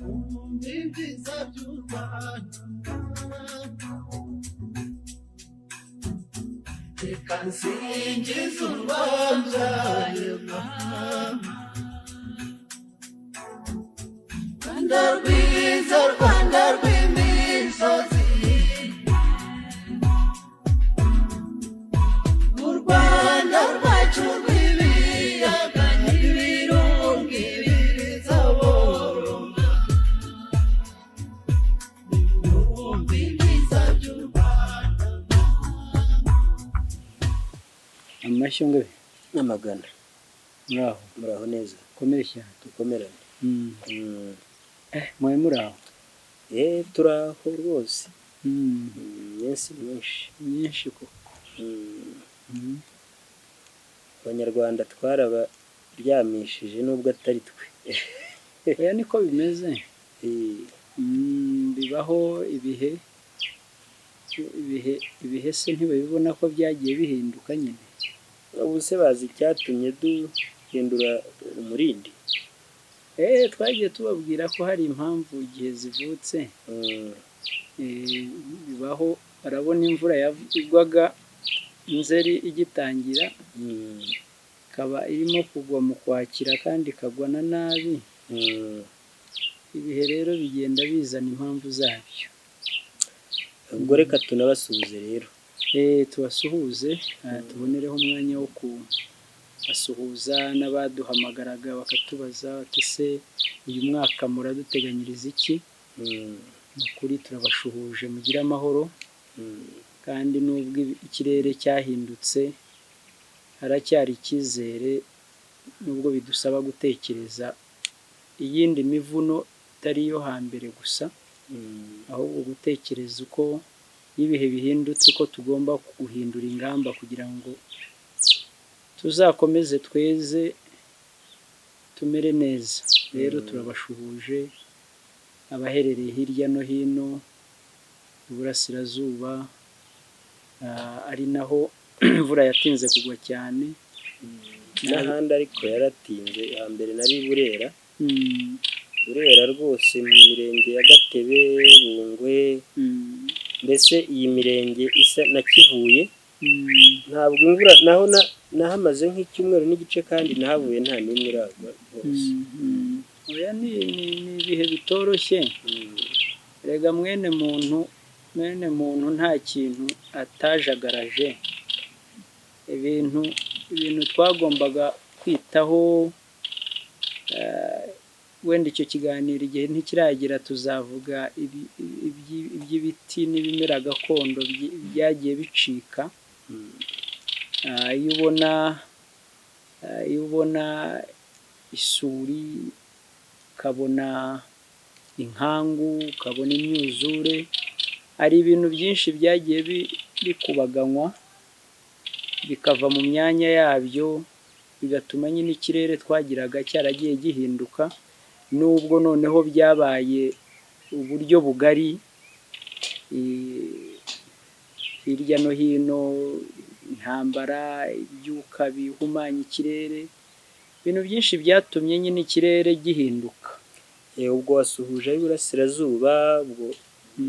ibyiza by'u Rwanda reka nsingize u Rwanda Rwanda rwiza Rwanda rw'imisozi u Rwanda rwacu rw'ibiyaga n'ibirunga ibiriza boroma ibihumbi byiza by'u Rwanda amashyonga n'amagana muraho neza komere cyane dukomerane mwe muraho turaho rwose iminsi myinshi koko abanyarwanda twarabaryamishije nubwo atari twe oya niko bimeze bibaho ibihe se ntibabibona ko byagiye bihinduka nyine ubu se bazi icyatumye duhindura umurindi twagiye tubabwira ko hari impamvu igihe zivutse bibaho barabona imvura yagwaga Nzeri igitangira ikaba irimo kugwa mu Kwakira kandi ikagwa na nabi ibihe rero bigenda bizana impamvu zabyo ubwo reka tunabasuhuze rero tubasuhuze tubonereho umwanya wo kubasuhuza n'abaduhamagaraga bakatubaza bati se uyu mwaka muraduteganyiriza iki ni ukuri turabashuhuje mugire amahoro kandi nubwo ikirere cyahindutse haracyari icyizere nubwo bidusaba gutekereza iyindi mivuno itari iyo hambere gusa ahubwo gutekereza uko ibihe bihindutse uko tugomba guhindura ingamba kugira ngo tuzakomeze tweze tumere neza rero turabashuhuje abaherereye hirya no hino iburasirazuba ari naho imvura yatinze kugwa cyane n'ahandi ariko yaratinze hambere nari Burera rwose mu mirenge ya Gatebe Bungwe mbese iyi mirenge isa na Kivuye ntabwo imvura naho nahamaze nk'icyumweru n'igice kandi nahavuye nta n'imwe iragwa rwose oya ni ibihe bitoroshye rega mwene muntu nta kintu atajagaraje ibintu twagombaga kwitaho wenda icyo kiganiro igihe ntikiragira tuzavuga iby'ibiti n'ibimera gakondo byagiye bicika iyo ubona isuri ukabona inkangu ukabona imyuzure hari ibintu byinshi byagiye bikubaganywa bikava mu myanya yabyo bigatuma nyine ikirere twagiraga cyaragiye gihinduka nubwo noneho byabaye uburyo bugari hirya no hino intambara ibyuka bihumanya ikirere ibintu byinshi byatumye nyine ikirere gihinduka ubwo wasuhuje iburasirazuba ubwo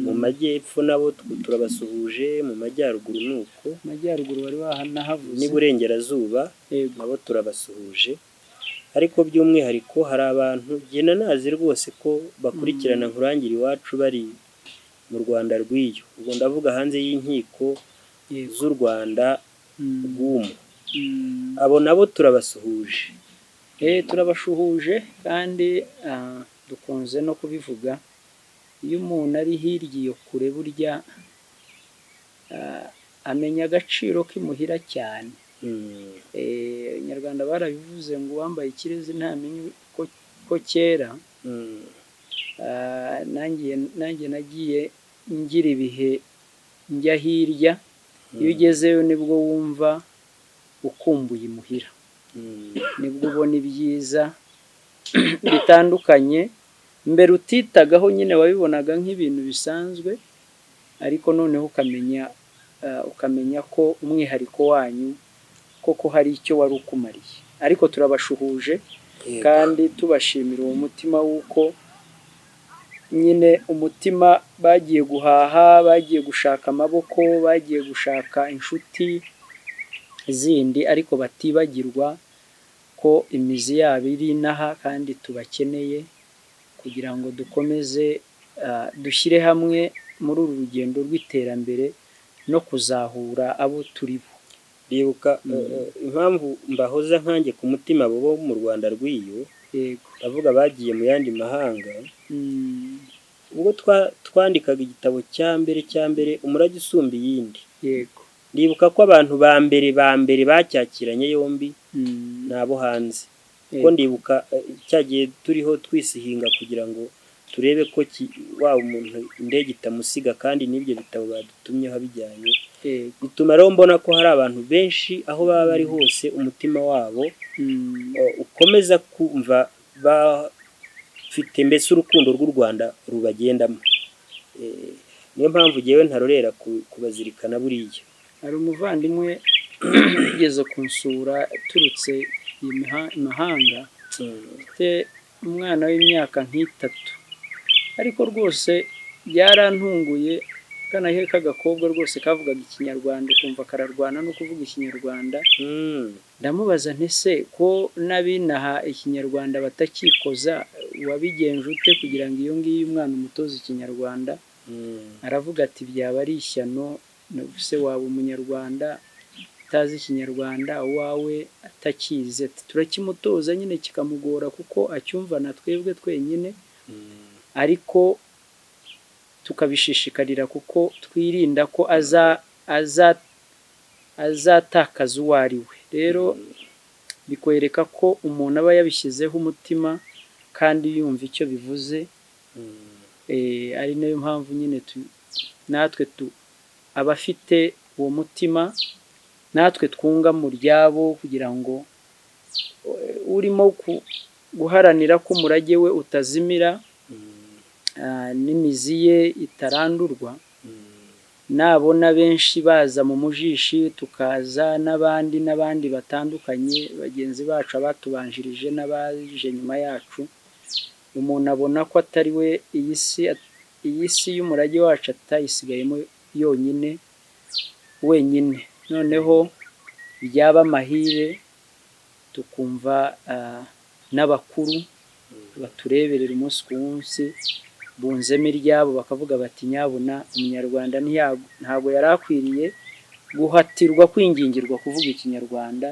mu majyepfo nabo turabasuhuje mu majyaruguru nuko majyaruguru bari bahanahavuze n'iburengerazuba nabo turabasuhuje ariko by'umwihariko hari abantu gena nazi rwose ko bakurikirana nkurangira iwacu bari mu Rwanda rw'iyo ubwo ndavuga hanze y'inkiko z'u Rwanda rw'umu abo nabo turabasuhuje turabashuhuje kandi dukunze no kubivuga iyo umuntu ari hirya iyo kure burya amenya agaciro k'imuhira cyane Abanyarwanda barabivuze ngo uwambaye ikirezi ntamenye ko kera nanjye nagiye ngira ibihe njya hirya iyo ugezeyo nibwo wumva ukumbuye imuhira nibwo ubona ibyiza bitandukanye mbere utitagaho nyine wabibonaga nk'ibintu bisanzwe ariko noneho ukamenya ko umwihariko wanyu koko hari icyo wari ukumariye ariko turabashuhuje kandi tubashimira uwo mutima w'uko nyine umutima bagiye guhaha, bagiye gushaka amaboko, bagiye gushaka inshuti zindi, ariko batibagirwa ko imizi yabo iri inaha kandi tubakeneye kugira ngo dukomeze dushyire hamwe muri uru rugendo rw'iterambere no kuzahura abo turi bo. Ndibuka impamvu mbahoza nkanjye ku mutima bo mu Rwanda rw'iyo, ndavuga bagiye mu yandi mahanga. Ubwo twandikaga igitabo cya mbere umurage usumba iyindi, ndibuka ko abantu ba mbere bacyakiranye yombi ni abo hanze, kuko ndibuka cyagiye turiho twisihinga kugira ngo turebe ko waba umuntu indege itamusiga, kandi n'ibyo bitabo badutumyeho abijyanye. Bituma rero mbona ko hari abantu benshi aho baba bari hose umutima wabo ukomeza kumva bafite mbese urukundo rw'u Rwanda rubagendamo. Niyo mpamvu ngewe ntarorera kubazirikana buriya. Hari umuvandimwe ugeze kunsura turutse imahanga, ufite umwana w'imyaka nk'itatu, ariko rwose byarantunguye. Kana he k'agakobwa rwose kavugaga ikinyarwanda, ukumva kararwana no kuvuga ikinyarwanda. Ndamubaza nti se ko n'abinaha ikinyarwanda batakikoza, wabigenje ute kugira ngo iyo ngiyo umwana umutoza ikinyarwanda? Aravuga ati byaba ari ishyano, se waba umunyarwanda utazi ikinyarwanda, uwawe atakizi. Ati turakimutoza nyine kikamugora kuko acyumva na twebwe twenyine, ariko tukabishishikarira kuko twirinda ko azatakaza uwo ari we. Rero bikwereka ko umuntu aba yabishyizeho umutima kandi yumva icyo bivuze. Ari nayo mpamvu nyine natwe abafite uwo mutima natwe twunga mu ryabo, kugira ngo urimo guharanira ko umurage we utazimira n'imizi ye itarandurwa. Nabona benshi baza mu mujishi, tukaza n'abandi batandukanye, bagenzi bacu abatubanjirije n'abaje nyuma yacu, umuntu abona ko atari we iyi si y'umurage wacu atayisigayemo yonyine wenyine. Noneho byaba amahire tukumva n'abakuru batureberera umunsi ku munsi bunzemo iryabo, bakavuga bati nyabuna umunyarwanda ntabwo yari akwiriye guhatirwa kwingingirwa kuvuga ikinyarwanda,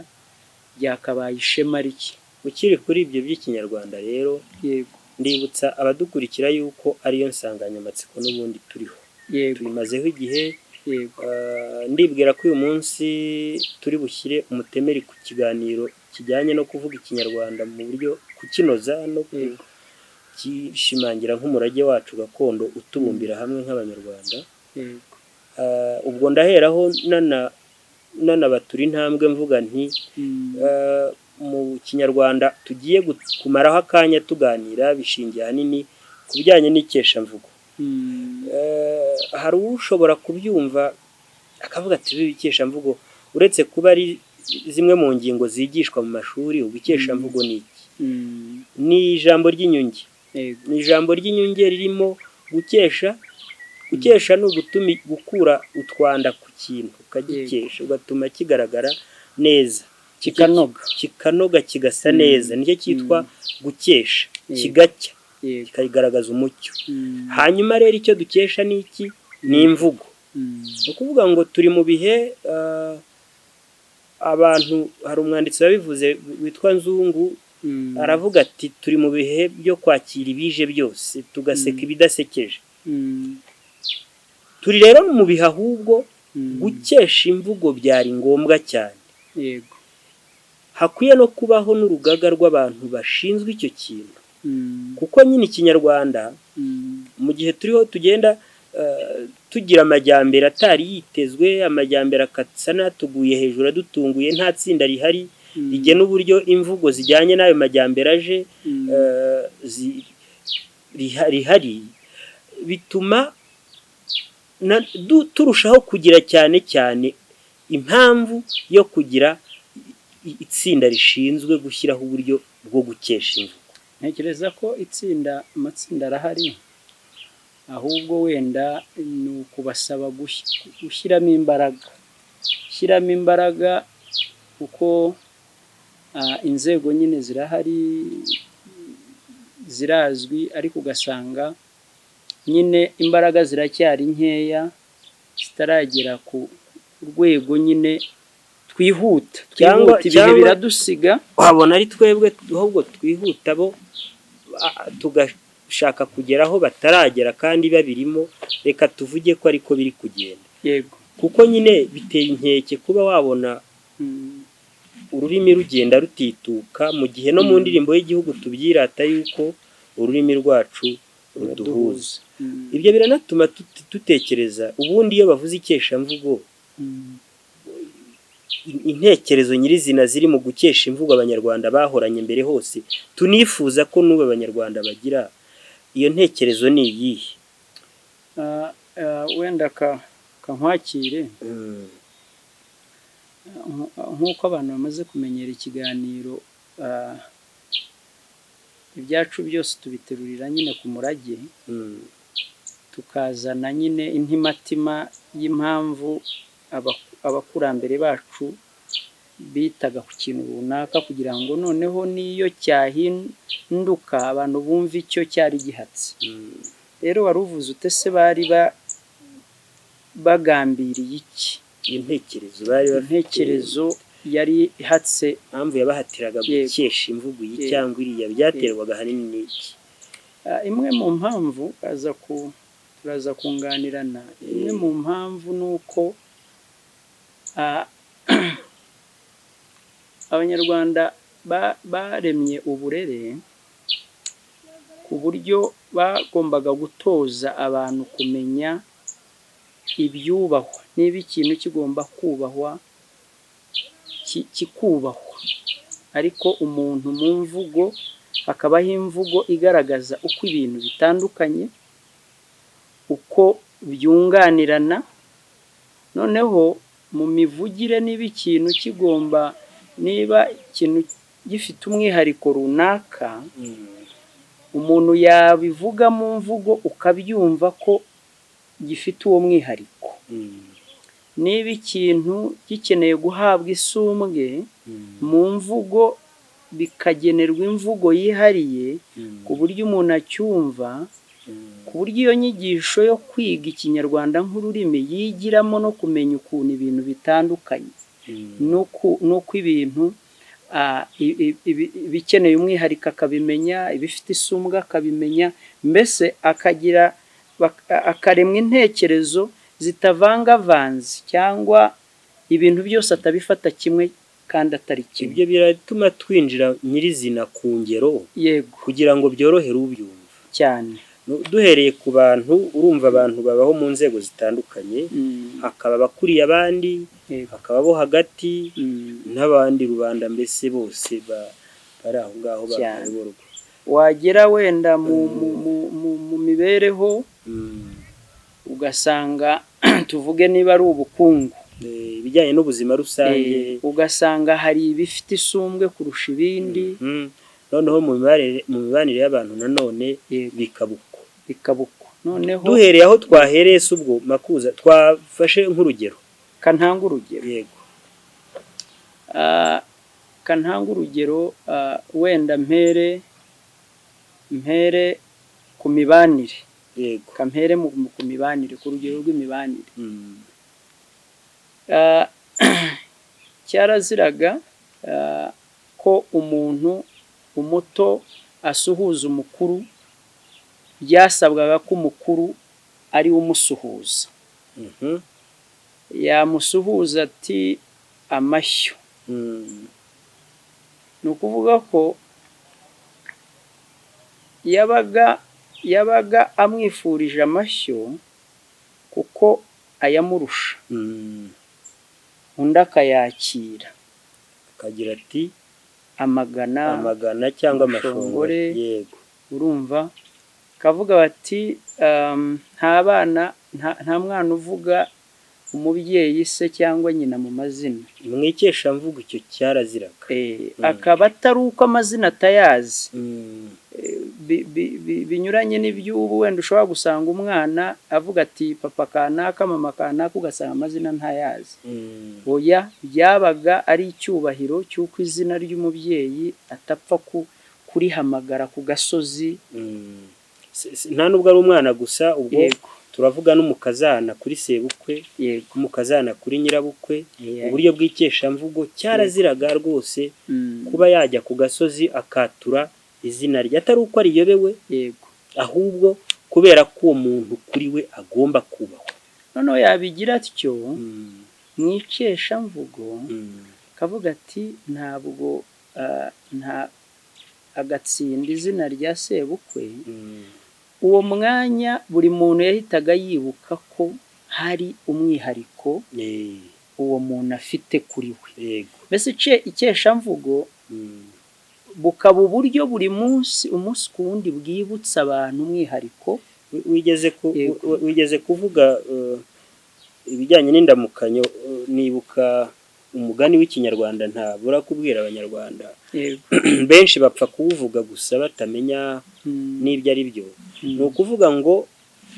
byakabaye ishema rike. Ukiri kuri ibyo by'ikinyarwanda rero, ndibutsa abadukurikira yuko ariyo nsanganyamatsiko n'ubundi turiho, tubimazeho igihe. Ndibwira ko uyu munsi turi bushyire umutemeri ku kiganiro kijyanye no kuvuga ikinyarwanda mu buryo kukinoza no kishimangira nk'umurage wacu gakondo utubumbira hamwe nk'abanyarwanda. Ubwo ndaheraho nanabatura intambwe mvuga nti mu kinyarwanda tugiye kumaraho akanya tuganira bishingiye ahanini ku bijyanye n'ikeshamvugo. Hari ushobora kubyumva akavuga ati ikeshamvugo uretse kuba ari zimwe mu ngingo zigishwa mu mashuri, ubikeshamvugo ni iki? Ni ijambo ry'inyunge. Ni ijambo ry'inyunge ririmo gukesha. Gukesha ni gukura utwanda ku kintu ukagikesha, ugatuma kigaragara neza, kikanoga kigasa neza, nicyo cyitwa gukesha, kigacya, kikagaragaza umucyo. Hanyuma rero icyo dukesha ni iki? Ni imvugo. Ni ukuvuga ngo turi mu bihe abantu, hari umwanditsi wabivuze witwa Nzungu, aravuga ati turi mu bihe byo kwakira ibije byose tugaseka ibidasekeje. Turi rero mu bihe ahubwo gukesha imvugo byari ngombwa cyane. Hakwiye no kubaho n'urugaga rw'abantu bashinzwe icyo kintu, kuko nyine ikinyarwanda mu gihe turiho tugenda tugira amajyambere atari yitezwe, amajyambere akasa n'atuguye hejuru adutunguye, nta tsinda rihari rigena uburyo imvugo zijyanye n'ayo majyambere aje rihari, bituma turushaho kugira cyane cyane impamvu yo kugira itsinda rishinzwe gushyiraho uburyo bwo gukesha imvugo. Ntekereza ko amatsinda arahari, ahubwo wenda ni ukubasaba gushyiramo imbaraga kuko inzego nyine zirahari zirazwi, ariko ugasanga nyine imbaraga ziracyari nkeya zitaragera ku rwego nyine twihuta ibihe biradusiga, wabona ari twebwe ahubwo twihuta bo tugashaka kugera aho bataragera kandi babirimo. Reka tuvuge ko ariko biri kugenda, yego, kuko nyine biteye inkeke kuba wabona ururimi rugenda rutituka mu gihe no mu ndirimbo y'igihugu tubyirata yuko ururimi rwacu ruduhuza. Ibyo biranatuma dutekereza ubundi iyo bavuze ikeshamvugo, intekerezo nyirizina ziri mu gukesha imvugo abanyarwanda bahoranye mbere hose, tunifuza ko n'ubu abanyarwanda bagira, iyo ntekerezo ni iyihe? Wenda kankwakire nk'uko abantu bamaze kumenyera ikiganiro, ibyacu byose tubiterurira nyine ku murage, tukazana nyine intimatima y'impamvu abakurambere bacu bitaga ku kintu runaka, kugira ngo noneho n'iyo cyahinduka abantu bumve icyo cyari gihatse. Rero wari uvuze ute se bari bagambiriye iki? Iyo ntekerezo bari bafite, intekerezo yari ihatse, impamvu yabahatiraga gukesha imvugo iyi cyangwa iriya, byaterwaga ahanini n'iki? Imwe mu mpamvu turaza kunganirana. Imwe mu mpamvu ni uko abanyarwanda baremye uburere ku buryo bagombaga gutoza abantu kumenya ibyubahwa, niba ikintu kigomba kubahwa kikubahwa, ariko umuntu mu mvugo hakabaho imvugo igaragaza uko ibintu bitandukanye, uko byunganirana. Noneho mu mivugire niba ikintu gifite umwihariko runaka, umuntu yabivuga mu mvugo ukabyumva ko gifite uwo mwihariko. Niba ikintu gikeneye guhabwa isumbwe mu mvugo, bikagenerwa imvugo yihariye ku buryo umuntu acyumva, ku buryo iyo nyigisho yo kwiga ikinyarwanda nk'ururimi yigiramo no kumenya ukuntu ibintu bitandukanye, nuko ibintu ibikeneye umwihariko akabimenya, ibifite isumbwe akabimenya, mbese akaremwa intekerezo zitavangavanze, cyangwa ibintu byose atabifata kimwe kandi atari kimwe. Ibyo biratuma twinjira nyirizina ku ngero, yego, kugira ngo byorohere ubyumva cyane. Duhereye ku bantu, urumva abantu babaho mu nzego zitandukanye, hakaba abakuriye abandi, hakaba abo hagati, n'abandi rubanda, mbese bose bari aho ngaho bakayoborwa. Wagera wenda mu mibereho, ugasanga tuvuge niba ari ubukungu, ibijyanye n'ubuzima rusange, ugasanga hari ibifite isumbwe kurusha ibindi, noneho mu mibanire y'abantu nanone bikabukwa. Noneho duhereye aho twahereye se ubwo Makuza, twafashe nk'urugero, kantanga urugero. Yego. Kantanga urugero, wenda mpere ku mibanire. Yego. Kampere ku mibanire, ku rugero rw'imibanire. Cyaraziraga ko umuntu umuto asuhuza umukuru, byasabwaga ko umukuru ari we umusuhuza. Yamusuhuza ati amashyo. Ni ukuvuga ko yabaga amwifurije amashyo kuko ayamurusha, undi akayakira akagira ati amagana cyangwa amashongore. Yego. Urumva, kavuga bati nta mwana uvuga umubyeyi se cyangwa nyina mu mazina. mu ikeshamvugo icyo cyaraziraga. Akaba atari uko amazina atayazi. Mm. Binyuranye n'iby'ubu wenda ushobora gusanga umwana avuga ati papa kanaka mama kanaka, ugasanga amazina ntayazi. Oya, byabaga ari icyubahiro cy'uko izina ry'umubyeyi atapfa kurihamagara ku gasozi. Nta nubwo ari umwana gusa, ubwo Yego. turavuga n'umukazana kuri sebukwe, Yego. umukazana kuri nyirabukwe. Uburyo bw'ikeshamvugo cyaraziraga rwose kuba yajya ku gasozi akatura izina rye, atari uko ariyobewe, Yego. ahubwo kubera ko uwo muntu kuri we agomba kubahwa. Noneho yabigira atyo mu ikeshamvugo, kavuga ati ntabwo agatsinda izina rya sebukwe. Uwo mwanya buri muntu yahitaga yibuka ko hari umwihariko uwo muntu afite kuri we. Yego. Mbese ikeshamvugo bukaba uburyo buri munsi umunsi ku wundi bwibutsa abantu umwihariko. Wigeze kuvuga ibijyanye n'indamukanyo, nibuka umugani w'ikinyarwanda ntabura kubwira abanyarwanda. Benshi bapfa kuwuvuga gusa batamenya n'ibyo ari byo. Ni ukuvuga ngo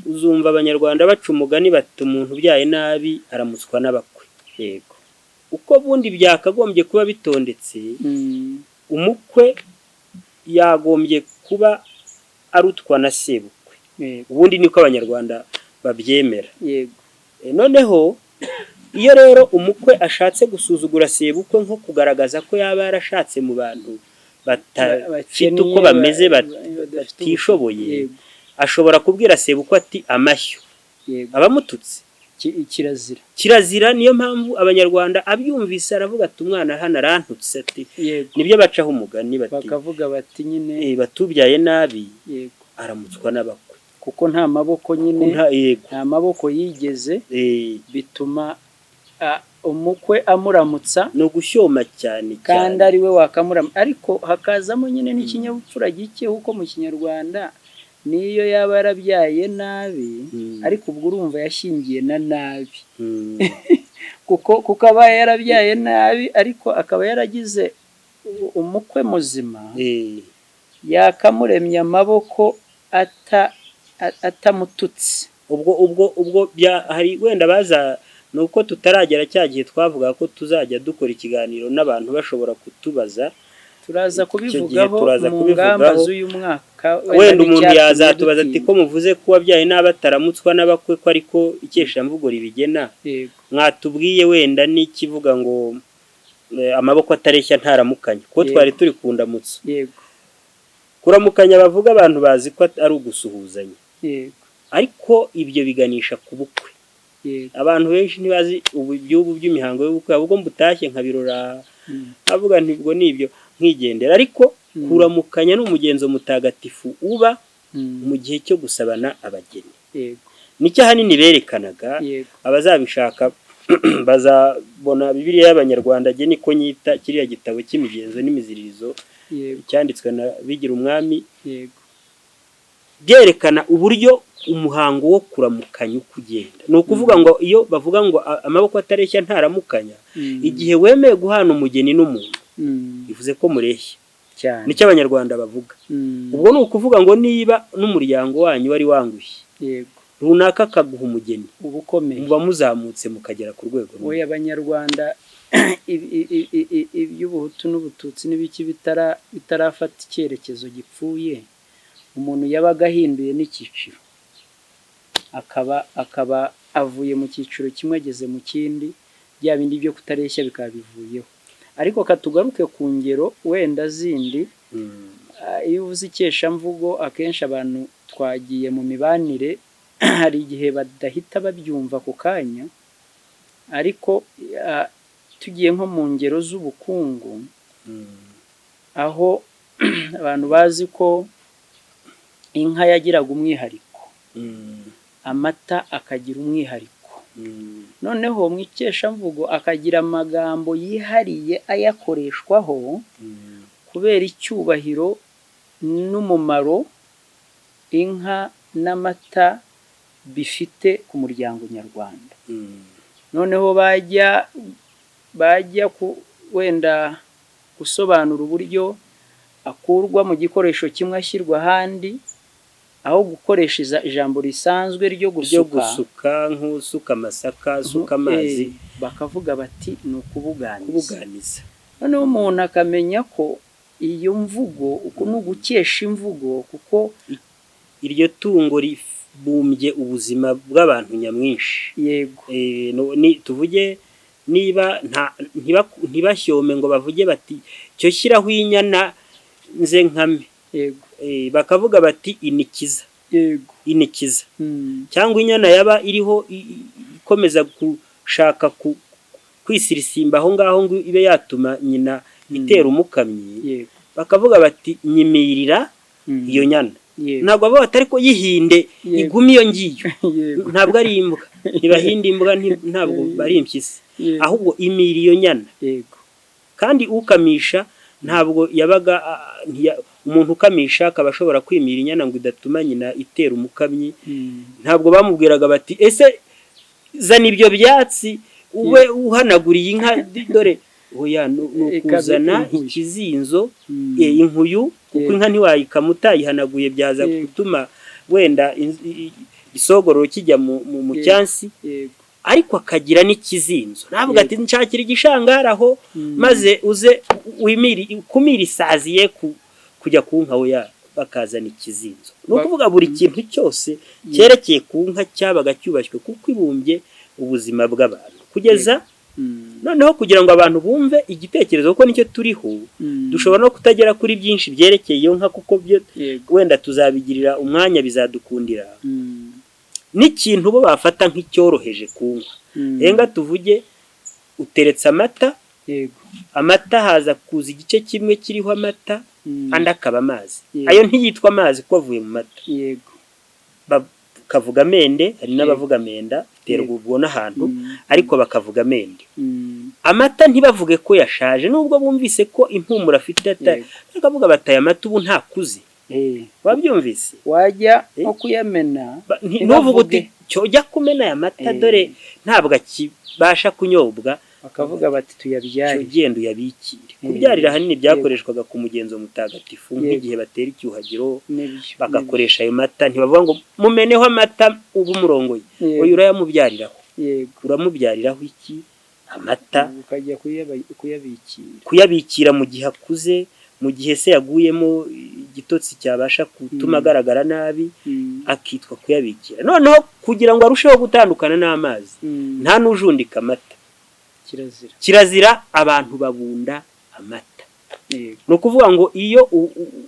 uzumva abanyarwanda baca umugani bati umuntu ubyaye nabi aramutswa n'abakwe. Yego. Uko bundi byakagombye kuba bitondetse, umukwe yagombye kuba arutwa na sebukwe. Ubundi niko abanyarwanda babyemera. Yego. Noneho iyo rero umukwe ashatse gusuzugura sebukwe nko kugaragaza ko yaba yarashatse mu bantu batafite uko bameze, batishoboye, ashobora kubwira sebukwe ati amashyo. Abamututse kirazira. Niyo mpamvu abanyarwanda abyumvise aravuga ati umwana hano arantutse, ati nibyo bacaho umugani bakavuga bati nyine batubyaye nabi aramutswa n'abakwe, kuko nta maboko nyine, nta maboko yigeze, bituma umukwe amuramutsa no gushyoma cyane kandi ari we wakamuramutsa. Ariko hakazamo nyine n'ikinyabupfura gike, kuko mu kinyarwanda niyo yaba yarabyaye nabi, ariko ubwo urumva yashingiye na nabi. kuko aba yarabyaye nabi ariko akaba yaragize umukwe muzima, yakamuremye amaboko atamututse. Ubwo hari wenda baza, nuko tutaragera cya gihe twavuga ko tuzajya dukora ikiganiro n'abantu bashobora kutubaza, turaza kubivugaho mu ngamba z'uyu mwaka. Wenda umuntu yazatubaza ati ko muvuze ko wabyaye n'abataramutswa n'abakwe ko ariko ikeshamvugo ribigena, mwatubwiye wenda n'ikivuga ngo amaboko atareshya ntaramukanya, ko twari turi kundamutsa. Yego. Kuramukanya bavuga abantu bazi ko ari ugusuhuzanya. Yego. Ariko ibyo biganisha ku bukwe. Abantu benshi ntibazi ubu by'imihango y'ubukwe, ahubwo mbutashye nkabirora avuga nti ubwo nibyo nkigendera. Ariko kuramukanya n'umugenzo mutagatifu uba mu gihe cyo gusabana abageni. Nicyo ahanini berekanaga. Abazabishaka bazabona Bibiliya y'Abanyarwanda ageni ko nyita kiriya gitabo cy'imigenzo n'imiziririzo cyanditswe na Bigira Umwami, byerekana uburyo umuhango wo kuramukanya ukugenda. Ni ukuvuga ngo iyo bavuga ngo amaboko atareshya ntaramukanya, igihe wemeye guhana umugeni n'umuntu bivuze ko mureshya cyane. Nicyo abanyarwanda bavuga. Ubwo ni ukuvuga ngo niba n'umuryango wanyu wari wangushye, runaka akaguha umugeni, uba ukomeye, muba muzamutse mukagera ku rwego rumwe. Oya, abanyarwanda iby'ubuhutu n'ubututsi n'ibiki bitarafata icyerekezo gipfuye, umuntu yabaga ahinduye n'icyiciro, akaba avuye mu cyiciro kimwe ageze mu kindi, bya bindi byo kutareshya bikaba bivuyeho. Ariko katugaruke ku ngero wenda zindi. Iyo uvuze ikeshamvugo, akenshi abantu twagiye mu mibanire, hari igihe badahita babyumva ku kanya, ariko tugiye nko mu ngero z'ubukungu, aho abantu bazi ko inka yagiraga umwihariko, amata akagira umwihariko, noneho mu ikeshamvugo akagira amagambo yihariye ayakoreshwaho kubera icyubahiro n'umumaro inka n'amata bifite ku muryango nyarwanda. noneho bajya wenda gusobanura uburyo akurwa mu gikoresho kimwe ashyirwa ahandi, aho gukoresha ijambo risanzwe ryo gusuka nk'usuka amasaka, asuka amazi, bakavuga bati ni ukubuganiza. Noneho umuntu akamenya ko iyo mvugo uko ni ugukesha imvugo, kuko iryo tungo ribumbye ubuzima bw'abantu nyamwinshi. Yego. Tuvuge niba ntibashyome ngo bavuge bati cyo shyiraho inyana nze nkame. Yego. Bakavuga bati inikiza. Yego. Inikiza. Cyangwa inyana yaba iriho ikomeza gushaka kwisirisimba aho ngaho ngo ibe yatuma nyina itera umukamyi. Yego. Bakavuga bati nyimirira iyo nyana. Ntabwo baba batari ko yihinde igumi iyo ngiyo. Ntabwo ari imbwa. Ntibahinde imbwa, ntabwo bari impyisi. Ahubwo imira iyo nyana. Yego. Kandi ukamisha ntabwo yabaga umuntu ukamisha akaba ashobora kwimira inyana ngo idatuma nyina itera umukamyi. Ntabwo bamubwiraga bati ese zana ibyo byatsi ube uhanaguriye inka, dore oya nukuzana ikizinzo, inkuyu, kuko inka ntiwayikama utayihanaguye byaza gutuma wenda isogororo kijya mu cyansi. Ariko akagira n'ikizinzo, navuga ati nshakira igishangara aho maze uze kumira isazi ye kujya ku nka we, bakazana ikizinzo. No kuvuga buri kintu cyose cyerekeye ku nka cyabaga cyubashywe kuko ibumbye ubuzima bw'abantu. Kugeza noneho kugira ngo abantu bumve igitekerezo kuko nicyo turiho, dushobora no kutagera kuri byinshi byerekeye iyo nka kuko byo wenda tuzabigirira umwanya bizadukundira. N'ikintu bo bafata nk'icyoroheje ku nka. Renga tuvuge uteretse amata. Yego. Amata haza kuza igice kimwe kiriho amata, andi akaba amazi. Ayo ntiyitwa amazi ko avuye mu mata. Yego. Bakavuga amende, hari n'abavuga amenda, biterwa ubwo n'ahantu, ariko bakavuga amende. Amata ntibavuge ko yashaje, nubwo bumvise ko impumuro afite bakavuga bataye amata ubu ntakuze. Wabyumvise? Wajya nko kuyamena, ntuvuge uti cyo kumena aya mata dore ntabwo akibasha kunyobwa. Bakavuga bati tuyabyare. Ugenda uyabikire. Kubyarira hanini byakoreshwaga ku mugenzo mutagatifu, nk'igihe batera icyuhagiro bagakoresha ayo mata. Ntibavuga ngo mumeneho amata ubu murongoye, oya urayamubyariraho. Uramubyariraho iki? Amata. Ukajya kuyabikira mu gihe akuze, mu gihe se yaguyemo igitotsi cyabasha gutuma agaragara nabi, akitwa kuyabikira. Noneho kugira ngo arusheho gutandukana n'amazi, nta n'ujundika amata. Kirazira abantu babunda amata. Ni ukuvuga ngo iyo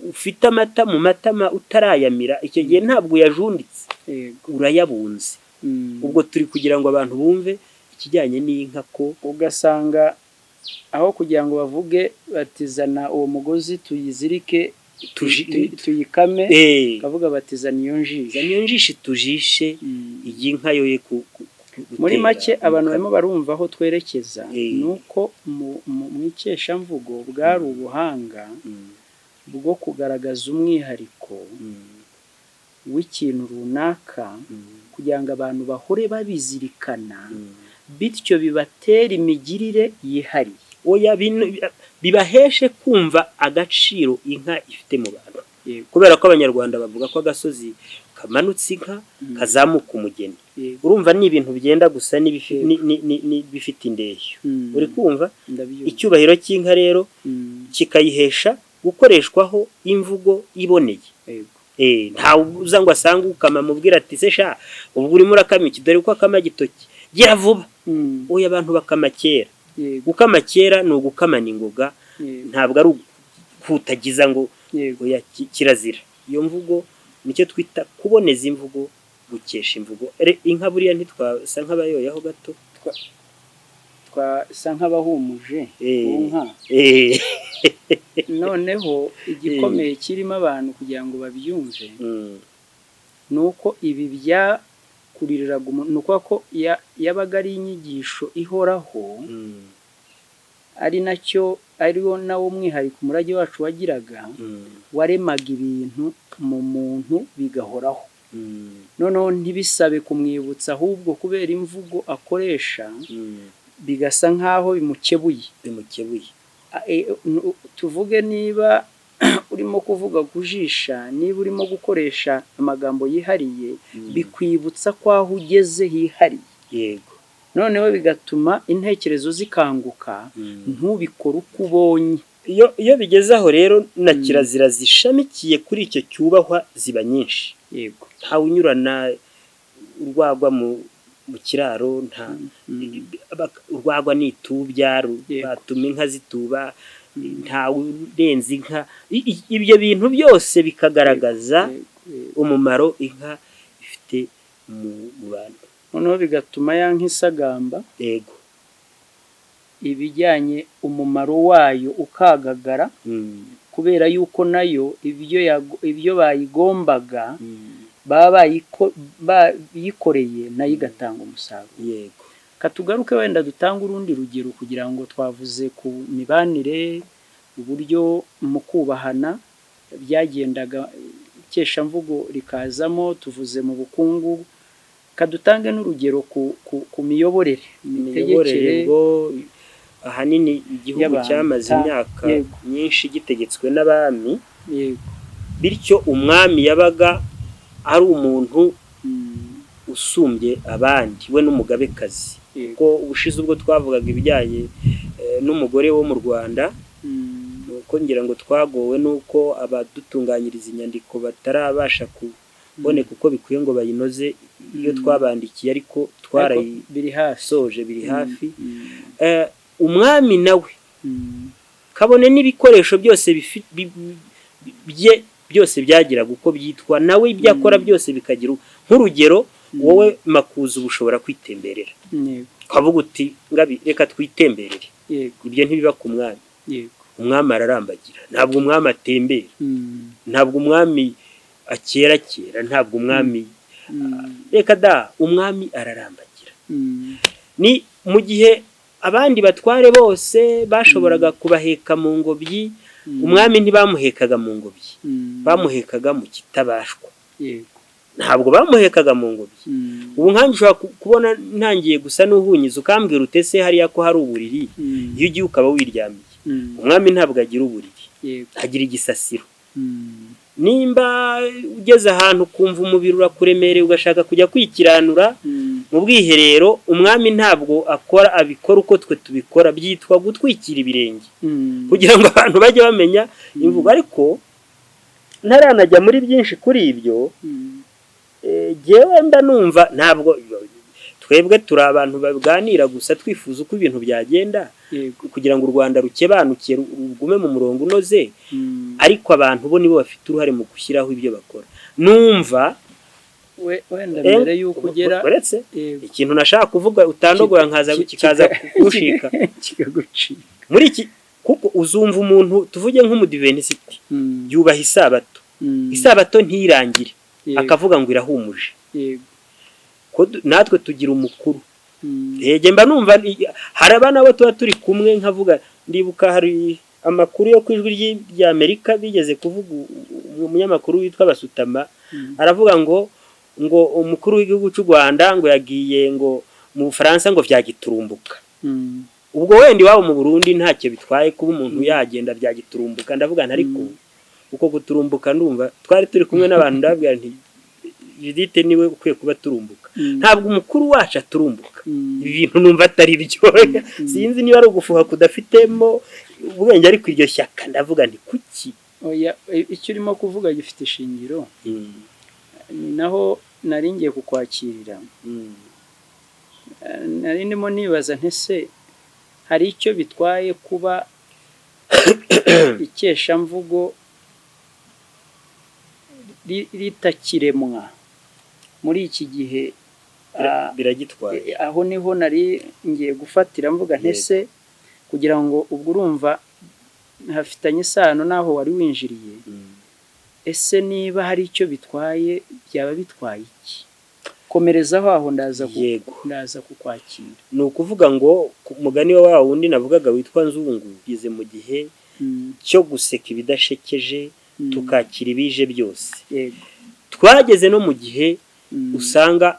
ufite amata mu matama utarayamira, icyo gihe ntabwo yajunditse, urayabunze. Ubwo turi kugira ngo abantu bumve ikijyanye n'inka ko ugasanga aho kugira ngo bavuge batizana uwo mugozi tuyizirike tuyikame, kavuga batizana iyo njisho. Zana iyo njisho tujishe iyi nka yoye muri make abantu barimo barumva aho twerekeza. Nuko mu ikeshamvugo bwari ubuhanga bwo kugaragaza umwihariko w'ikintu runaka kugira ngo abantu bahore babizirikana, bityo bibatera imigirire yihariye. Oya bibaheshe kumva agaciro inka ifite mu bantu. Kubera ko abanyarwanda bavuga ko agasozi kamanutse inka kazamuka umugeni. Urumva ni ibintu bigenda gusa n'ibifite indeshyo. Uri kumva icyubahiro cy'inka rero kikayihesha gukoreshwaho imvugo iboneye. Nta uza ngo asange ukama mubwira ati se sha ubwo urimo urakama iki, dore uko akama gitoki gira vuba. Oya abantu bakama kera. Gukama kera ni ugukamana ingoga, ntabwo ari ukutagiza ngo oya kirazira. Iyo mvugo nicyo twita kuboneza imvugo, gukesha imvugo. Inka buriya ntitwasa nk'abayoyaho gato, twasa nk'abahumuje inka. Noneho igikomeye kirimo abantu kugira ngo babyumve ni uko ibi byakuririraga umuntu, ni uko yabaga ari inyigisho ihoraho, ari ariwo nawo mwihariko umurage wacu wagiraga, waremaga ibintu mu muntu bigahoraho. noneho ntibisabe kumwibutsa ahubwo kubera imvugo akoresha bigasa nk'aho bimukebuye. Tuvuge niba urimo kuvuga kujisha, niba urimo gukoresha amagambo yihariye bikwibutsa ko aho ugeze hihariye. Yego. Noneho bigatuma intekerezo zikanguka ntubikore uko ubonye. Iyo bigeze aho rero na kirazira zishamikiye kuri icyo cyubahwa ziba nyinshi. Yego. Ntawe unyurana urwagwa mu kiraro, urwagwa n'itubya, batuma inka zituba, ntawe urenze inka. Ibyo bintu byose bikagaragaza umumaro inka ifite mu bantu. Noneho bigatuma ya nka isagamba. Yego. Ibijyanye umumaro wayo ukagagara, kubera yuko nayo ibyo bayigombaga baba bayikoreye nayo igatanga umusaruro. Yego. Katugaruke wenda dutanga urundi rugero kugira ngo twavuze ku mibanire, uburyo mu kubahana byagendaga ikeshamvugo rikazamo, tuvuze mu bukungu, kadutange n'urugero ku miyoborere, imitegekere. Ahanini igihugu cyamaze imyaka myinshi gitegetswe n'abami, bityo umwami yabaga ari umuntu usumbye abandi, we n'umugabekazi. Kuko ubushize ubwo twavugaga ibijyanye n'umugore wo mu Rwanda, nuko ngira ngo twagowe nuko abadutunganyiriza inyandiko batarabasha kuboneka uko bikwiye ngo bayinoze iyo twabandikiye, ariko twarayisoje biri hafi. Umwami nawe kabone n'ibikoresho byose byose byagiraga uko byitwa, nawe ibyo akora byose bikagira nk'urugero. Wowe Makuza ubushobora kwitemberera, kavuga uti ngabi reka twitemberere. Ibyo ntibiba ku mwami. Umwami ararambagira, ntabwo umwami atembera, ntabwo umwami akera, ntabwo umwami reka da, umwami ararambagira. Ni mu gihe abandi batware bose bashoboraga kubaheka mu ngobyi, umwami ntibamuhekaga mu ngobyi, bamuhekaga mu kitabashwa. Ntabwo bamuhekaga mu ngobyi. Ubu nkanjye ushobora kubona ntangiye gusa n'uhunyiza ukambwira utese hariya ko hari uburiri, iyo ugiye ukaba wiryamiye. Umwami ntabwo agira uburiri, agira igisasiro. Nimba ugeze ahantu kumva umubiri urakuremereye ugashaka kujya kwikiranura mu bwiherero, umwami ntabwo abikora uko twe tubikora, byitwa gutwikira ibirenge, kugira ngo abantu bajye bamenya imvugo. Ariko ntaranajya muri byinshi kuri ibyo, jyewe ndanumva ntabwo twebwe turi abantu baganira gusa twifuza uko ibintu byagenda kugira ngo u Rwanda rukebanuke rugume mu murongo unoze, ariko abantu bo nibo bafite uruhare mu gushyiraho ibyo bakora. Numva wenda mbere yuko ugera ikintu nashaka kuvuga utandogora kikaza kugushika kikagucika muri iki, kuko uzumva umuntu tuvuge nk'umudiventisiti yubaha isabato ntirangire, akavuga ngo irahumuje. Natwe tugira umukuru. Mba numva hari abana bo tuba turi kumwe, nkavuga ndibuka hari amakuru yo ku Ijwi ry'Amerika bigeze kuvuga, umunyamakuru witwa Basutama aravuga ngo umukuru w'igihugu cy'u Rwanda ngo yagiye ngo mu Bufaransa ngo byagiturumbuka. Ubwo wenda iwabo mu Burundi ntacyo bitwaye kuba umuntu yagenda byagiturumbuka. Ndavuga ariko uko guturumbuka ndumva twari turi kumwe n'abantu, ndabwira nti Judith niwe ukwiye kuba turumbuka, ntabwo umukuru wacu aturumbuka. Ibi bintu numva atari byo. Sinzi niba ari ugufuha kudafitemo ubwenge, ariko iryo shyaka ndavuga nti kuki. Icyo urimo kuvuga gifite ishingiro. Ni naho nari ngiye kukwakirira. Nari ndimo nibaza ntese hari icyo bitwaye kuba ikeshamvugo ritakiremwa muri iki gihe. Biragitwaye. Aho niho nari ngiye gufatira mvuga ntese kugira ngo ubwo urumva hafitanye isano naho wari winjiriye. Ese niba hari icyo bitwaye, byaba bitwaye iki? Komerezaho aho ndaza kukwakira. Ni ukuvuga ngo umugani wa wundi navugaga witwa Nzungu, bize mu gihe cyo guseka ibidashekeje tukakira ibije byose. twageze no mu gihe usanga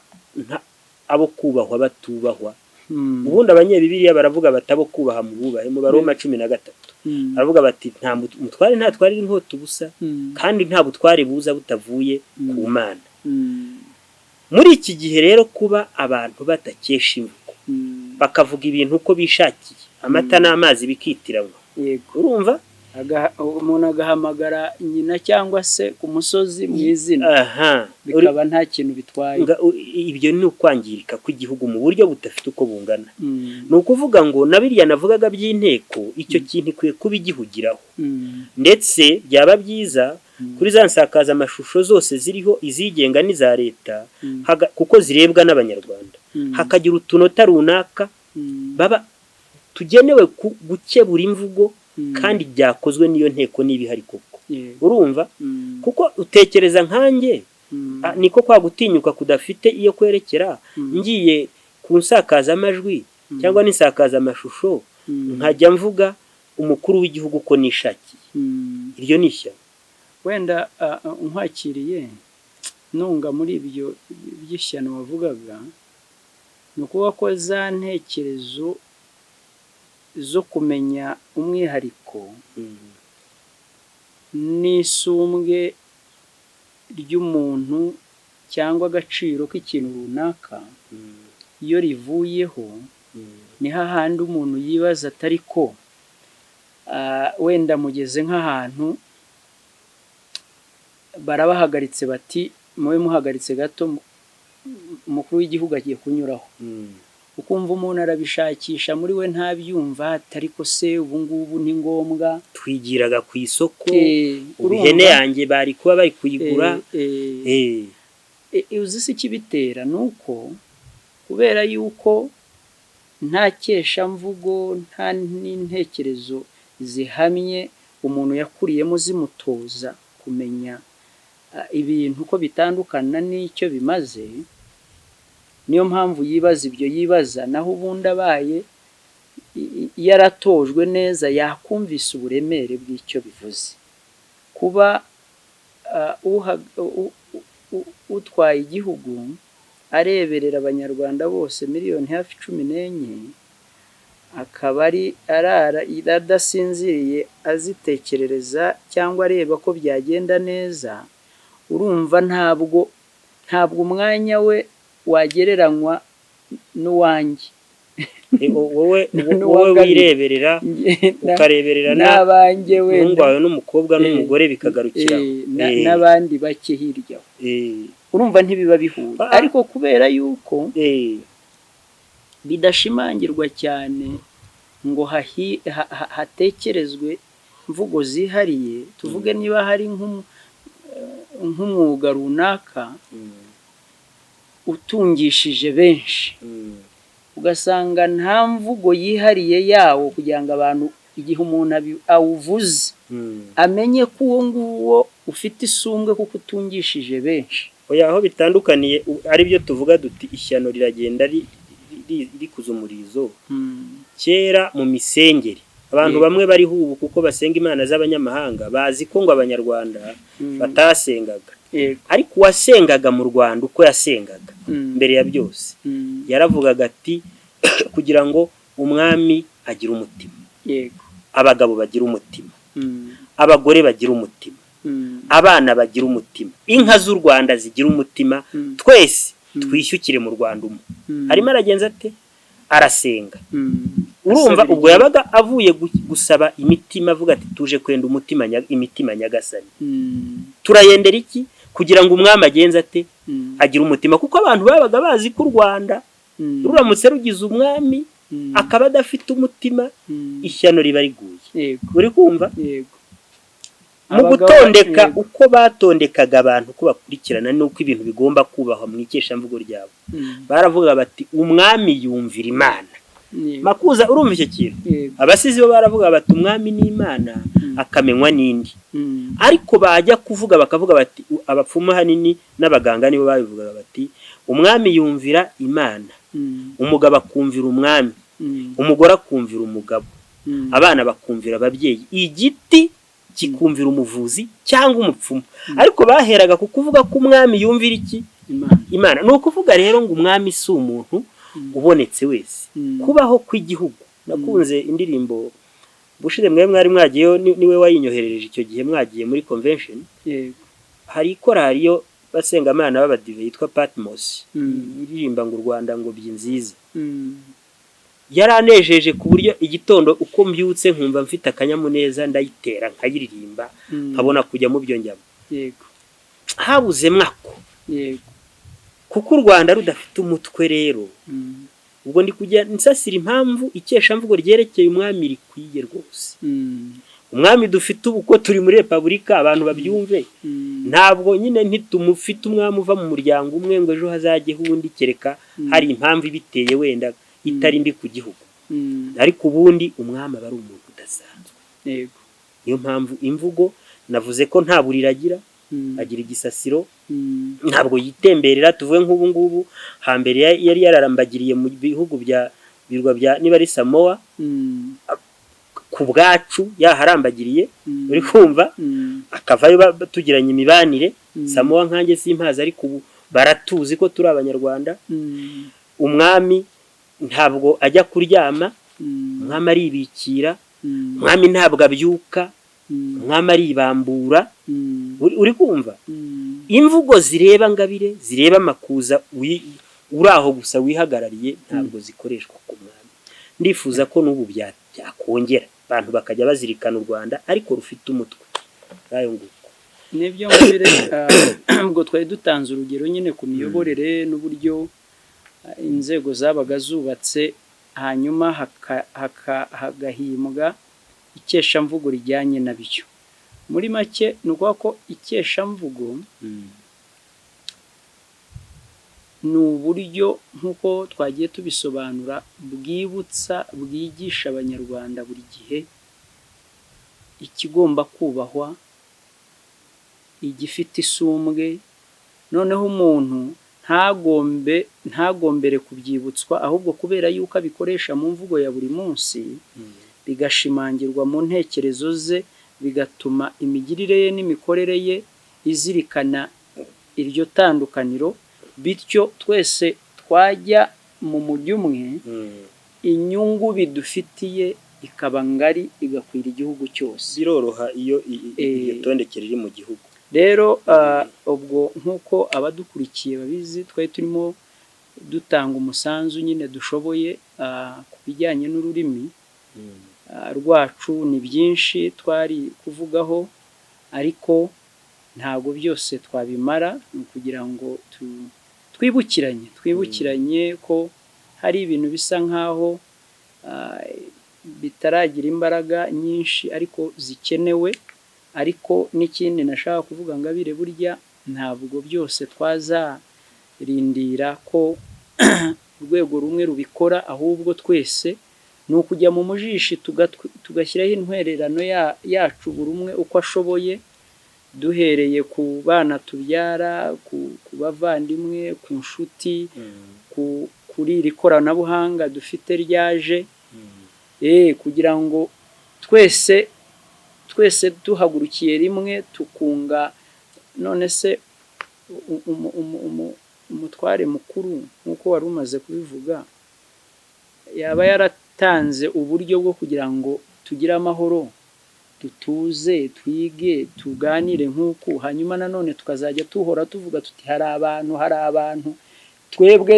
abo kubahwa batubahwa. Ubundi abanyebibiliya baravuga batabo kubaha mu bubahe mu Baroma 13 baravuga bati nta mutware ntatware inkota ubusa kandi nta butware buza butavuye ku Mana. Muri iki gihe rero kuba abantu batakesha imvugo bakavuga ibintu uko bishakiye amata n'amazi bikitiranwa, urumva umuntu agahamagara nyina cyangwa se ku musozi mu izina bikaba nta kintu bitwaye. Ibyo ni ukwangirika kw'igihugu mu buryo budafite uko bungana. Ni ukuvuga ngo nabiriya navugaga by'inteko icyo kintu ikwiye kuba igihugiraho, ndetse byaba byiza kuri za nsakaza amashusho zose ziriho izigenga n'iza leta kuko zirebwa n'abanyarwanda hakagira utunota runaka baba tugenewe gukebura imvugo kandi byakozwe niyo nteko n'ibihari koko, urumva kuko utekereza nkanjye niko kwa gutinyuka kudafite iyo kwerekera ngiye ku nsakaza amajwi cyangwa nisakaza amashusho nkajya mvuga umukuru w'igihugu ko nishakiye. Iryo nishya wenda nkwakiriye nunga muri ibyo by'ishyano wavugaga, ni ukuvuga ko za ntekerezo zo kumenya umwihariko n'isumbwe ry'umuntu cyangwa agaciro k'ikintu runaka iyo rivuyeho ni hahandi umuntu yibaza atari ko wenda mugeze nk'ahantu barabahagaritse bati mube muhagaritse gato umukuru w'igihugu agiye kunyuraho, ukumva umuntu arabishakisha muri we ntabyumva atari ko se ubu ngubu ni ngombwa twigiraga ku isoko ihene yanjye bari kuba bari kuyigura. Uzi se ikibitera nuko kubera yuko nta keshamvugo nta n'intekerezo zihamye umuntu yakuriyemo zimutoza kumenya ibintu ko bitandukana n'icyo bimaze, niyo mpamvu yibaza ibyo yibaza. Naho ubundi abaye yaratojwe neza yakumvise uburemere bw'icyo bivuze. Kuba utwaye igihugu areberera abanyarwanda bose miliyoni hafi 14 akaba ari arara adasinziriye azitekerereza cyangwa areba ko byagenda neza, urumva ntabwo umwanya we wagereranywa n'uwanjye. wowe wireberera ukareberera n'abanjye we n'ungwawe n'umukobwa n'umugore bikagarukira n'abandi bake hirya, urumva ntibiba bihuye. Ariko kubera yuko bidashimangirwa cyane ngo hatekerezwe imvugo zihariye, tuvuge niba hari nk'umwuga runaka utungishije benshi ugasanga nta mvugo yihariye yawo kugira ngo abantu igihe umuntu awuvuze amenye ko uwo nguwo ufite isumbwe kuko utungishije benshi. Oya, aho bitandukaniye ari byo tuvuga duti ishyano riragenda rikuza umurizo. Kera mu misengeri abantu bamwe bari hubu kuko basenga imana z'abanyamahanga bazi ko ngo abanyarwanda batasengaga, ariko wasengaga mu Rwanda uko yasengaga mbere ya byose yaravugaga ati kugira ngo umwami agire umutima, abagabo bagira umutima, abagore bagira umutima, abana bagira umutima, inka z'u Rwanda zigira umutima, twese twishyukire mu Rwanda umwe. Arimo aragenza ate? Arasenga. Urumva ubwo yabaga avuye gusaba imitima avuga ati tuje kwenda imitima nyagasani. Turayendera iki? Kugira ngo umwami agenze ate? Agira umutima, kuko abantu babaga bazi ko u Rwanda ruramutse rugize umwami akaba adafite umutima ishyano riba riguye. Uri kumva? Mu gutondeka uko batondekaga abantu ko bakurikirana nuko ibintu bigomba kubahwa mu ikeshamvugo ryabo, baravuga bati umwami yumvira Imana. Makuza urumva icyo kintu? Abasizi bo baravuga bati umwami ni Imana akamenywa n'indi. Ariko bajya kuvuga bakavuga bati abapfumu hanini n'abaganga nibo babivugaga bati umwami yumvira Imana, umugabo akumvira umwami, umugore akumvira umugabo, abana bakumvira ababyeyi, igiti kikumvira umuvuzi cyangwa umupfumu ariko baheraga ku kuvuga ko umwami yumvira iki Imana ni ukuvuga rero ngo umwami si umuntu ubonetse wese kubaho kw'igihugu nakunze indirimbo bushire mwari mwagiyeyo niwe wayinyoherereje icyo gihe mwagiye muri convention hari korali yo basengamana b'abadive yitwa Patmos iririmba ngo u Rwanda ngo byinziza yaranejeje ku buryo igitondo uko mbyutse nkumva mfite akanyamuneza ndayitera nkayiririmba nkabona kujya mu byo njyamo yego habuze mwako yego kuko u Rwanda rudafite umutwe rero ubwo ndi kujya nsasira impamvu ikeshamvugo ryerekeye umwami rikwiye rwose umwami dufite ubu ko turi muri Republika abantu babyumve ntabwo nyine ntitumufite umwami uva mu muryango umwe ngo ejo hazajye hundi kereka hari impamvu ibiteye wenda itari mbi ku gihugu ariko ubundi umwami aba ari umuntu udasanzwe yego niyo mpamvu imvugo navuze ko nta buriragira agira igisasiro ntabwo yitemberera tuvuye nk'ubu ngubu hambere yari yararambagiriye mu bihugu bya birwa bya niba ari Samoa ku bwacu yaharambagiriye uri kumva akavayo tugiranye imibanire Samoa nkanjye simpaza ariko ubu baratuzi ko turi abanyarwanda umwami ntabwo ajya kuryama umwami aribikira umwami ntabwo abyuka umwami aribambura uri kumva imvugo zireba ngabire zireba makuza uraho gusa wihagarariye ntabwo zikoreshwa ku mwami ndifuza ko n'ubu byakongera abantu bakajya bazirikana u Rwanda ariko rufite umutwe rayo nguko nibyo ngabire ubwo twari dutanze urugero nyine ku miyoborere n'uburyo inzego zabaga zubatse hanyuma hagahimbwa ikeshamvugo rijyanye na byo muri make ni ukuvuga ko ikeshamvugo ni uburyo nk'uko twagiye tubisobanura bwigisha abanyarwanda buri gihe ikigomba kubahwa igifite isumbwe noneho umuntu ntagombere kubyibutswa ahubwo kubera yuko abikoresha mu mvugo ya buri munsi bigashimangirwa mu ntekerezo ze bigatuma imigirire ye n'imikorere ye izirikana iryo tandukaniro bityo twese twajya mu mujyi umwe inyungu bidufitiye ikaba ngari igakwira igihugu cyose biroroha iyo iryo tondekere riri mu gihugu rero ubwo nk'uko abadukurikiye babizi twari turimo dutanga umusanzu nyine dushoboye ku bijyanye n'ururimi rwacu ni byinshi twari kuvugaho ariko ntabwo byose twabimara ni ukugira ngo twibukiranye ko hari ibintu bisa nk'aho bitaragira imbaraga nyinshi ariko zikenewe ariko n'ikindi nashaka kuvuga ngabire burya ntabwo byose twazarindira ko urwego rumwe rubikora ahubwo twese ni ukujya mu mujishi tugashyiraho intwererano yacu buri umwe uko ashoboye duhereye ku bana tubyara ku bavandimwe ku nshuti kuri iri koranabuhanga dufite ryaje kugira ngo twese duhagurukiye rimwe tukunga none se umutware mukuru nk'uko wari umaze kubivuga yaba yaratanze uburyo bwo kugira ngo tugire amahoro dutuze twige tuganire nk'uko hanyuma nanone tukazajya tuhora tuvuga tuti hari abantu twebwe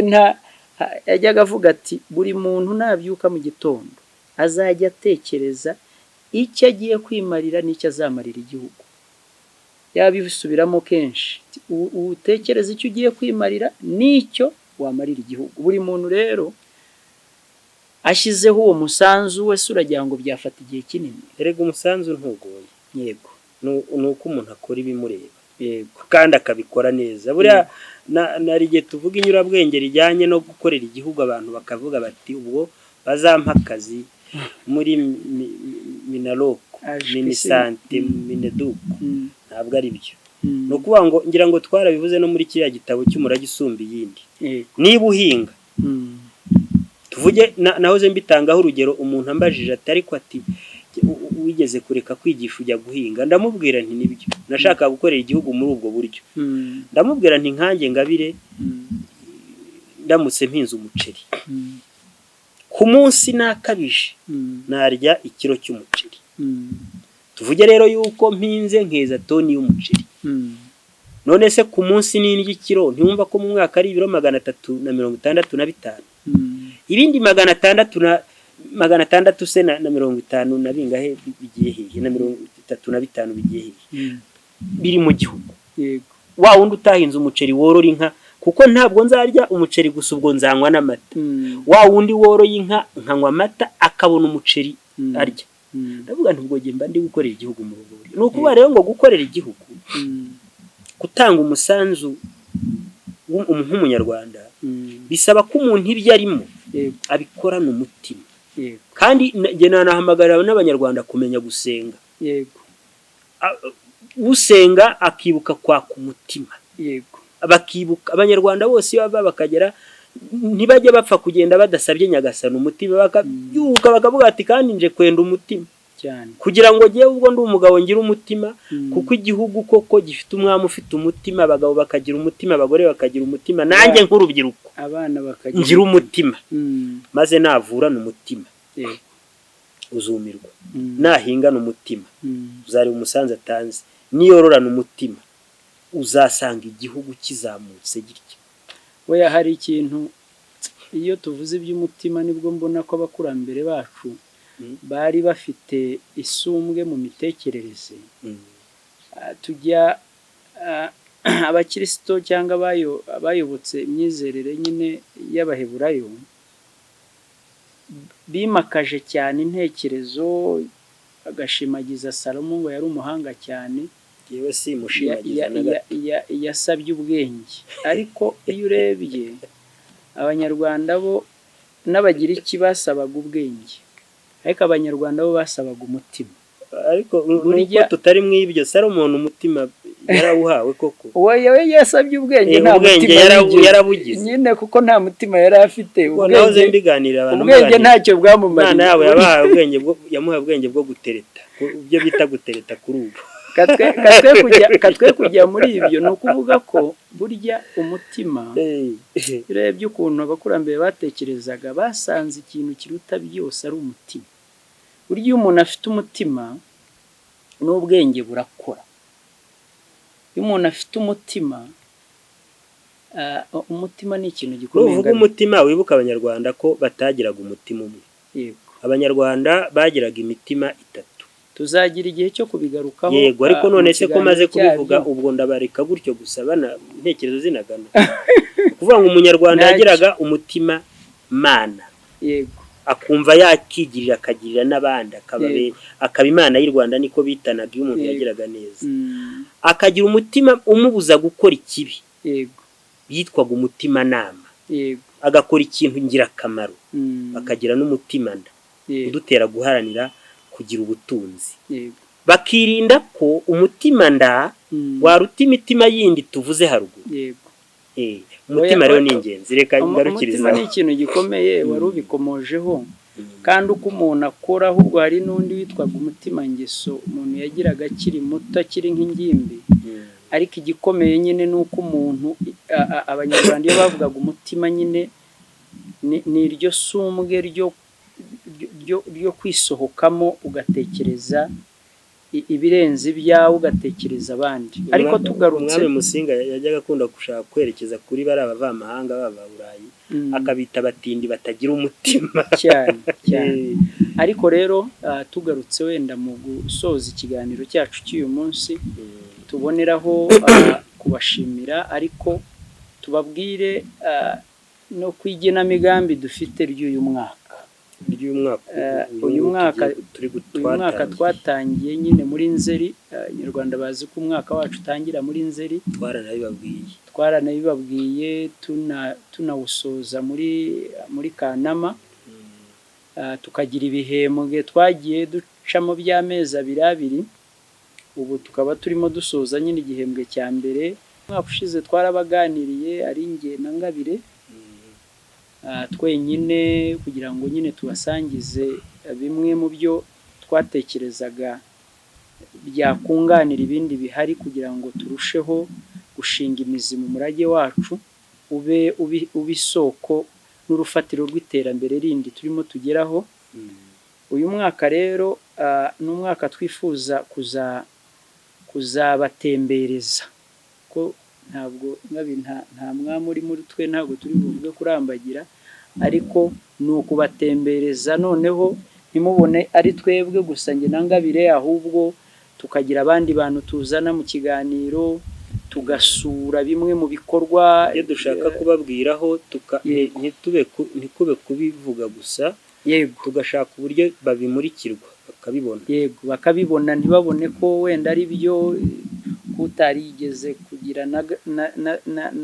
yajyaga avuga ati buri muntu nabyuka mu gitondo azajya atekereza icyo agiye kwimarira n'icyo azamarira igihugu yabisubiramo kenshi utekereza icyo ugiye kwimarira n'icyo wamarira igihugu buri muntu rero ashyizeho uwo musanzu wese uragira ngo byafata igihe kinini erega umusanzu ntugoye yego ni uko umuntu akora ibimureba yego kandi akabikora neza buriya nari igihe tuvuga inyurabwenge rijyanye no gukorera igihugu abantu bakavuga bati ubwo bazampa akazi muri minaroko minisante mineduko ntabwo ari byo ni ukuvuga ngo ngira ngo twarabivuze no muri kiriya gitabo cy'umurage usumba iyindi niba uhinga tuvuge nahoze mbitangaho urugero umuntu ambajije ati ariko ati wigeze kureka kwigisha ujya guhinga, ndamubwira nti nibyo nashaka gukorera igihugu muri ubwo buryo. Ndamubwira nti nkanjye Ngabire ndamutse mpinze umuceri ku munsi nakabije narya ikiro cy'umuceri. Tuvuge rero yuko mpinze nkeza toni y'umuceri, none se ku munsi n'indya ikiro, ntiwumva ko mu mwaka ari ibiro 365, ibindi 600 se na 50 na bingahe bigiye hehe, na 35 bigiye hehe biri mu gihugu. Yego, wa wundi utahinze umuceri worora inka, kuko ntabwo nzarya umuceri gusa ubwo nzanywa n'amata. Wa wundi woroye inka nkanywa amata akabona umuceri arya. Ndavuga nti ubwo mba ndi gukorera igihugu mu rugo. Ni ukuba rero ngo gukorera igihugu, gutanga umusanzu nk'umunyarwanda, bisaba ko umuntu ibyo arimo abikorana umutima. Kandi njye nahamagarira n'abanyarwanda kumenya gusenga. Yego, usenga akibuka kwaka umutima. Yego, bakibuka abanyarwanda bose baba bakagera ntibajye bapfa kugenda badasabye nyagasana umutima, bakabyuka bakavuga ati kandi nje kwenda umutima cyane, kugira ngo giye ubwo ndi umugabo ngira umutima. Kuko igihugu koko gifite umwami ufite umutima, abagabo bakagira umutima, abagore bakagira umutima, nanjye nk'urubyiruko abana bakagira ngira umutima. Maze navurana umutima uzumirwa, nahingana umutima uzari umusanzu atanze, niyororana umutima uzasanga igihugu kizamutse gitya. Oya, hari ikintu iyo tuvuze iby'umutima nibwo mbona ko abakurambere bacu bari bafite isumbwe mu mitekerereze. Tujya abakirisito cyangwa abayobotse imyizerere nyine y'abaheburayo bimakaje cyane intekerezo, agashimagiza Salomo ngo yari umuhanga cyane. Yewe si mushimagiza yasabye ubwenge, ariko iyo urebye abanyarwanda bo n'abagira iki basabaga ubwenge, ariko abanyarwanda bo basabaga umutima. Ariko nubwo tutari mw'ibyo, Salomon umutima yarawuhawe koko. we yasabye ubwenge, nta mutima yarabugize nyine, kuko nta mutima yari afite. Ubwenge ntacyo bwamumariye. Imana yabo yabahaye ubwenge yamuhaye ubwenge bwo gutereta, ibyo bita gutereta kuri ubu. Katwe kujya muri ibyo. Ni ukuvuga ko burya umutima, urebye ukuntu abakurambere batekerezaga, basanze ikintu kiruta byose ari umutima. Burya iyo umuntu afite umutima n'ubwenge burakora. Iyo umuntu afite umutima, umutima ni ikintu gikomeye. Uvuga umutima, wibuka abanyarwanda ko batagiraga umutima umwe. Yego, abanyarwanda bagiraga imitima itatu. Tuzagira igihe cyo kubigarukaho. Yego, ariko none se ko maze kubivuga ubwo ndabareka gutyo gusa bana intekerezo zinagana. Kuvuga ngo umunyarwanda yagiraga umutima mana. Yego, akumva yakigirira akagirira n'abandi, akaba imana y'u Rwanda niko bitanaga iyo umuntu yagiraga neza. Akagira umutima umubuza gukora ikibi. Yego, yitwaga umutima nama. Yego, agakora ikintu ngirakamaro. Bakagira n'umutima nda udutera guharanira kugira ubutunzi. Yego, bakirinda ko umutima nda waruta imitima yindi tuvuze haruguru. Yego, umutima rero ni ingenzi. Reka ngarukiriza. Umutima ni ikintu gikomeye, wari ubikomojeho. Kandi uko umuntu akora, ahubwo hari n'undi witwaga umutima ngeso, umuntu yagiraga akiri muto, akiri nk'ingimbi. Ariko igikomeye nyine ni uko umuntu, abanyarwanda iyo bavugaga umutima nyine ni iryo sumbwe ryo kwisohokamo, ugatekereza ibirenze ibyawe, ugatekereza abandi. Ariko tugarutse, Umwami Musinga yajyaga akunda gushaka kwerekeza kuri bari abavamahanga b'Aburayi, akabita abatindi batagira umutima cyane. Ariko rero tugarutse wenda mu gusoza ikiganiro cyacu cy'uyu munsi, tuboneraho kubashimira, ariko tubabwire no kwigenamigambi dufite ry'uyu mwaka. Uyu mwaka twatangiye nyine muri Nzeri. Nyarwanda bazi ko umwaka wacu utangira muri Nzeri. Twaranabibabwiye tunawusoza muri Kanama. Tukagira ibihembwe twagiye ducamo by'amezi abiri. Ubu tukaba turimo dusoza nyine igihembwe cya mbere. Umwaka ushize twarabaganiriye ari njye na Ngabire, twenyine, kugira ngo nyine tubasangize bimwe mu byo twatekerezaga byakunganira ibindi bihari kugira ngo turusheho gushinga imizi mu murage wacu ube isoko n'urufatiro rw'iterambere rindi turimo tugeraho. Uyu mwaka rero ni umwaka twifuza kuzabatembereza, ko ntabwo nta mwami uri muri twe, ntabwo turi buvuge kurambagira, ariko ni ukubatembereza noneho ntimubone ari twebwe gusa njye na Ngabire, ahubwo tukagira abandi bantu tuzana mu kiganiro, tugasura bimwe mu bikorwa iyo dushaka kubabwiraho, ntikube kubivuga gusa, yego, tugashaka uburyo babimurikirwa bakabibona, yego, bakabibona, ntibabone ko wenda ari byo kutarigeze kugira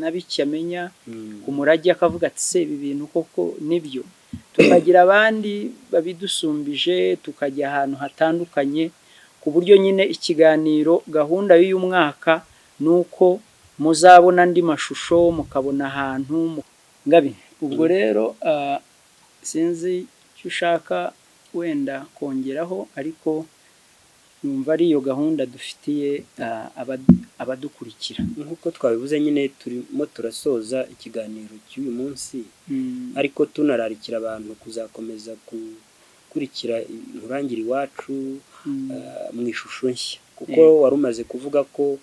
na bike amenya ku murage, akavuga ati se ibi bintu koko nibyo. Tukagira abandi babidusumbije, tukajya ahantu hatandukanye, ku buryo nyine ikiganiro gahunda y'uyu mwaka ni uko muzabona andi mashusho, mukabona ahantu Ngabi. Ubwo rero sinzi icyo ushaka wenda kongeraho, ariko numva ari iyo gahunda dufitiye abadukurikira. Nk'uko twabivuze nyine turimo turasoza ikiganiro cy'uyu munsi, ariko tunararikira abantu kuzakomeza gukurikira Nkurangire Iwacu mu ishusho nshya, kuko wari umaze kuvuga ko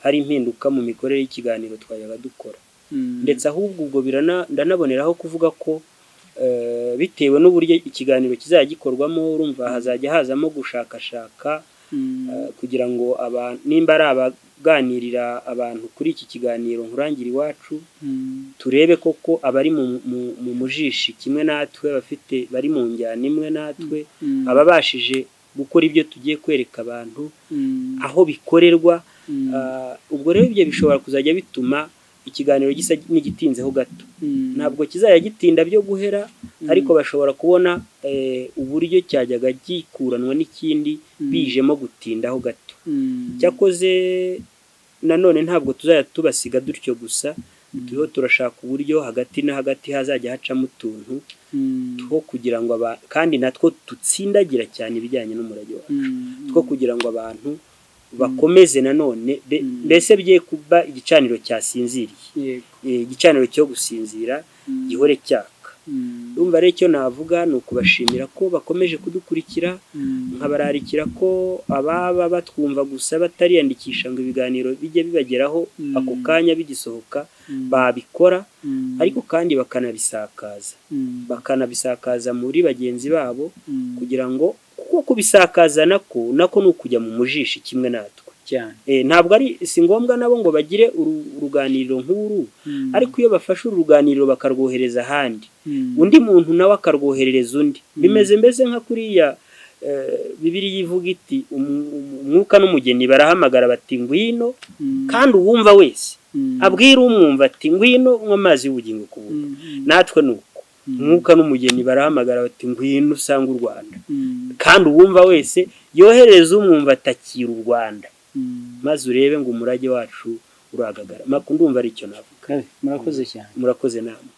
hari impinduka mu mikorere y'ikiganiro twayaga dukora, ndetse ahubwo ubwo ndanaboneraho kuvuga ko bitewe n'uburyo ikiganiro kizajya gikorwamo, urumva hazajya hazamo gushakashaka kugira ngo nimba ari abaganirira abantu kuri iki kiganiro Nkurangire Iwacu, turebe koko abari mu mujishi kimwe natwe, bari mu njyana imwe natwe, ababashije gukora ibyo tugiye kwereka abantu aho bikorerwa. Ubwo rero ibyo bishobora kuzajya bituma ikiganiro gisa n'igitinzeho gato, ntabwo kizajya gitinda byo guhera, ariko bashobora kubona uburyo cyajyaga gikuranwa n'ikindi bijemo gutindaho gato. Cyakoze nanone ntabwo tuzajya tubasiga dutyo gusa, turiho turashaka uburyo hagati na hagati hazajya hacamo utuntu two kugira ngo kandi natwo tutsindagira cyane ibijyanye n'umurage wacu, two kugira ngo abantu bakomeze nanone, mbese bye kuba igicaniro cyasinziriye, igicaniro cyo gusinzira gihore cyaka. Urumva rero icyo navuga ni ukubashimira ko bakomeje kudukurikira, nkabararikira ko ababa batwumva gusa batariyandikisha ngo ibiganiro bijye bibageraho ako kanya bigisohoka babikora, ariko kandi bakanabisakaza muri bagenzi babo, kugira ngo kuko kubisakaza nako ni ukujya mu mujishi kimwe natwe cyane. Ntabwo si ngombwa nabo ngo bagire uruganiriro nk'uru, ariko iyo bafashe uruganiriro bakarwohereza ahandi, undi muntu nawe akarwoherereza undi, bimeze mbese nka kuriya Bibiliya ivuga iti umwuka n'umugeni barahamagara bati ngwino, kandi uwumva wese abwira umwumva ati ngwino unywa amazi y'ubugingo ku buntu. Natwe nuko umwuka n'umugeni barahamagara bati ngwino usanga u Rwanda, kandi uwumva wese yohereza umwumva atakira u Rwanda, maze urebe ngo umurage wacu uragagara. Ndumva ari icyo navuga. Murakoze cyane. Murakoze namwe.